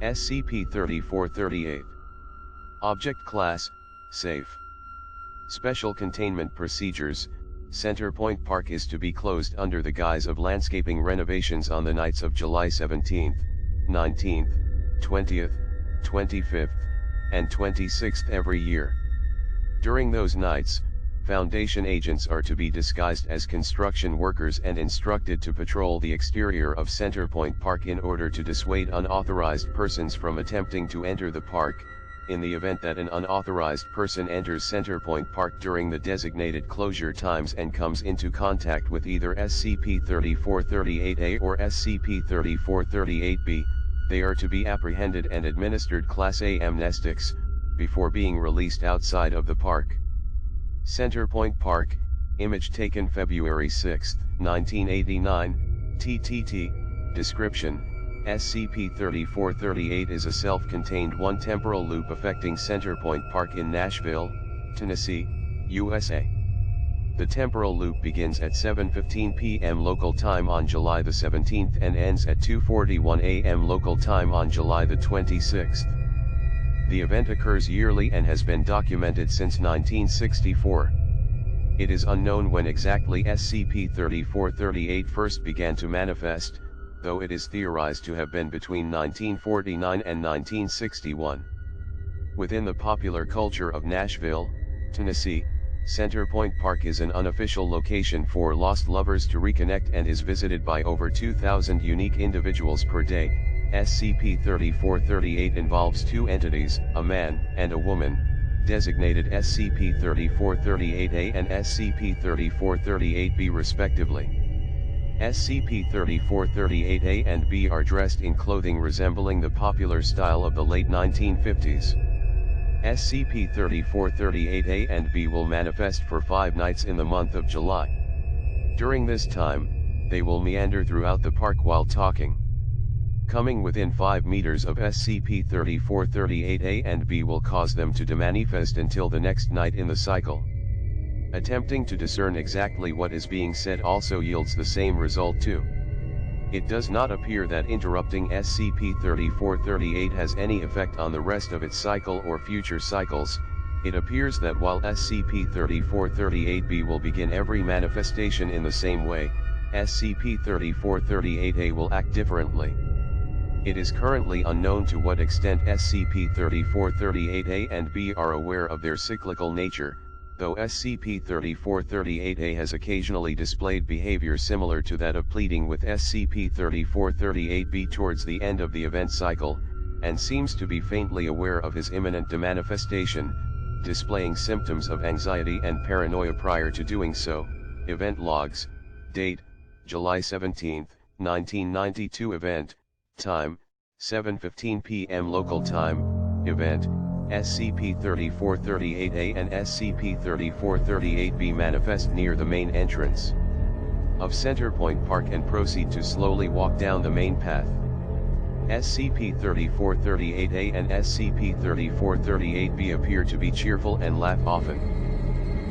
SCP-3438. Object Class, Safe. Special Containment Procedures. Center Point Park is to be closed under the guise of landscaping renovations on the nights of July 17th, 19th, 20th, 25th, and 26th every year. During those nights, Foundation agents are to be disguised as construction workers and instructed to patrol the exterior of Center Point Park in order to dissuade unauthorized persons from attempting to enter the park. In the event that an unauthorized person enters Center Point Park during the designated closure times and comes into contact with either SCP-3438A or SCP-3438B, they are to be apprehended and administered Class A amnestics, before being released outside of the park. Center Point Park, image taken February 6, 1989, TTT, description. SCP-3438 is a self-contained one temporal loop affecting Center Point Park in Nashville, Tennessee, USA. The temporal loop begins at 7:15 p.m. local time on July the 17th and ends at 2:41 a.m. local time on July the 26th. The event occurs yearly and has been documented since 1964. It is unknown when exactly SCP-3438 first began to manifest, though it is theorized to have been between 1949 and 1961. Within the popular culture of Nashville, Tennessee, Center Point Park is an unofficial location for lost lovers to reconnect and is visited by over 2,000 unique individuals per day. SCP-3438 involves two entities, a man and a woman, designated SCP-3438A and SCP-3438B respectively. SCP-3438A and B are dressed in clothing resembling the popular style of the late 1950s. SCP-3438A and B will manifest for 5 nights in the month of July. During this time, they will meander throughout the park while talking. Coming within 5 meters of SCP-3438A and B will cause them to demanifest until the next night in the cycle. Attempting to discern exactly what is being said also yields the same result too. It does not appear that interrupting SCP-3438 has any effect on the rest of its cycle or future cycles. It appears that while SCP-3438B will begin every manifestation in the same way, SCP-3438A will act differently. It is currently unknown to what extent SCP-3438A and B are aware of their cyclical nature, though SCP-3438A has occasionally displayed behavior similar to that of pleading with SCP-3438B towards the end of the event cycle, and seems to be faintly aware of his imminent demanifestation, displaying symptoms of anxiety and paranoia prior to doing so. Event logs. Date: July 17, 1992. Event time: 7:15 p.m. local time. Event: SCP-3438A and SCP-3438B manifest near the main entrance of Center Point Park and proceed to slowly walk down the main path. SCP-3438A and SCP-3438B appear to be cheerful and laugh often.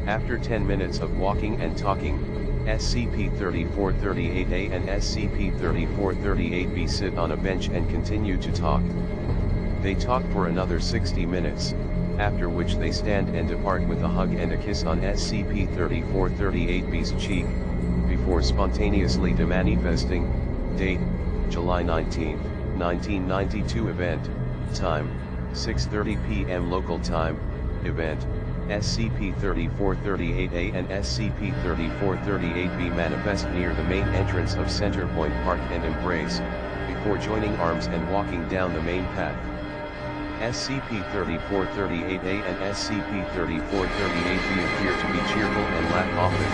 After 10 minutes of walking and talking, SCP-3438A and SCP-3438B sit on a bench and continue to talk. They talk for another 60 minutes, after which they stand and depart with a hug and a kiss on SCP-3438B's cheek, before spontaneously demanifesting. Date: July 19, 1992. Event time: 6:30 p.m. local time. Event: SCP-3438A and SCP-3438B manifest near the main entrance of Center Point Park and embrace, before joining arms and walking down the main path. SCP-3438A and SCP-3438B appear to be cheerful and laugh often,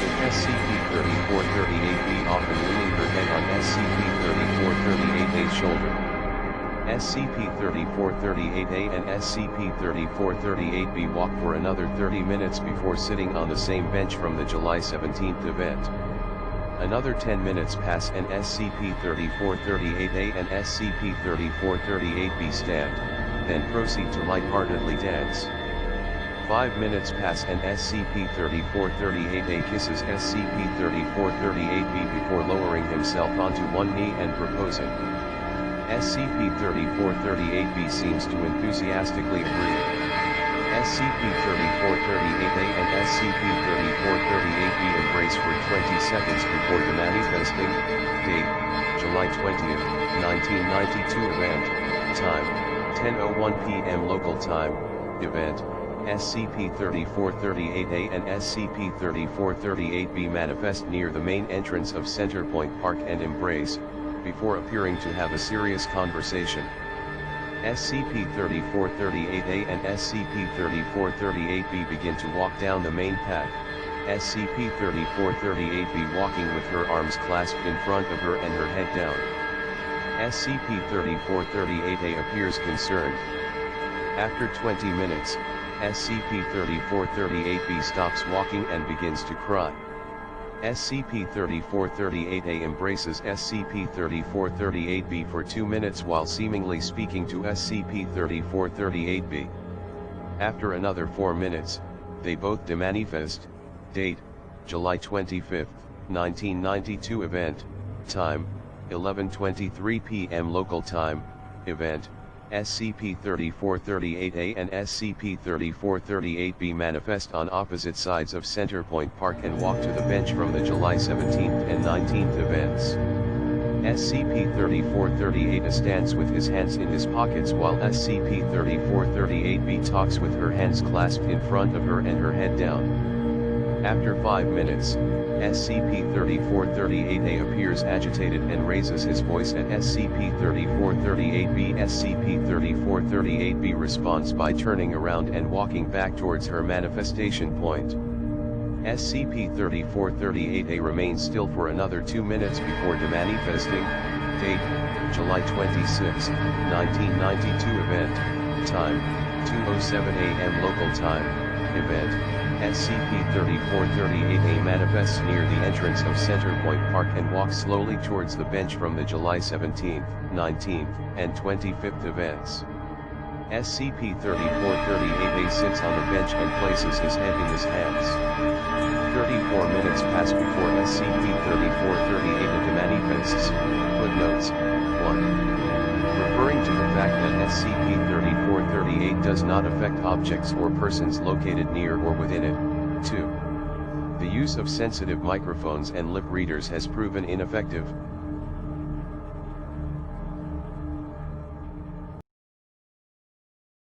with SCP-3438B often leaning her head on SCP-3438A's shoulder. SCP-3438A and SCP-3438B walk for another 30 minutes before sitting on the same bench from the July 17th event. Another 10 minutes pass and SCP-3438A and SCP-3438B stand, then proceed to lightheartedly dance. 5 minutes pass and SCP-3438A kisses SCP-3438B before lowering himself onto one knee and proposing. SCP-3438-B seems to enthusiastically agree. SCP-3438-A and SCP-3438-B embrace for 20 seconds before the manifesting. Date: July 20th, 1992. Event: Time: 10:01 p.m. local time. Event: SCP-3438-A and SCP-3438-B manifest near the main entrance of Centerpoint Park and embrace, before appearing to have a serious conversation. SCP-3438-A and SCP-3438-B begin to walk down the main path, SCP-3438-B walking with her arms clasped in front of her and her head down. SCP-3438-A appears concerned. After 20 minutes, SCP-3438-B stops walking and begins to cry. SCP-3438-A embraces SCP-3438-B for 2 minutes while seemingly speaking to SCP-3438-B. After another 4 minutes, they both demanifest. Date: July 25, 1992. Event: Time: 11:23 p.m. local time. Event: SCP-3438-A and SCP-3438-B manifest on opposite sides of Centerpoint Park and walk to the bench from the July 17th and 19th events. SCP-3438-A stands with his hands in his pockets while SCP-3438-B talks with her hands clasped in front of her and her head down. After 5 minutes, SCP-3438-A appears agitated and raises his voice at SCP-3438-B. SCP-3438-B responds by turning around and walking back towards her manifestation point. SCP-3438-A remains still for another 2 minutes before demanifesting. Date: July 26, 1992. Event: Time: 2:07 a.m. local time. Event: SCP-3438-A manifests near the entrance of Centerpoint Park and walks slowly towards the bench from the July 17th, 19th, and 25th events. SCP-3438-A sits on the bench and places his head in his hands. 34 minutes pass before SCP-3438-A demanifests. Footnotes: 1. Referring to the fact that SCP-3438 does not affect objects or persons located near or within it. 2. The use of sensitive microphones and lip readers has proven ineffective,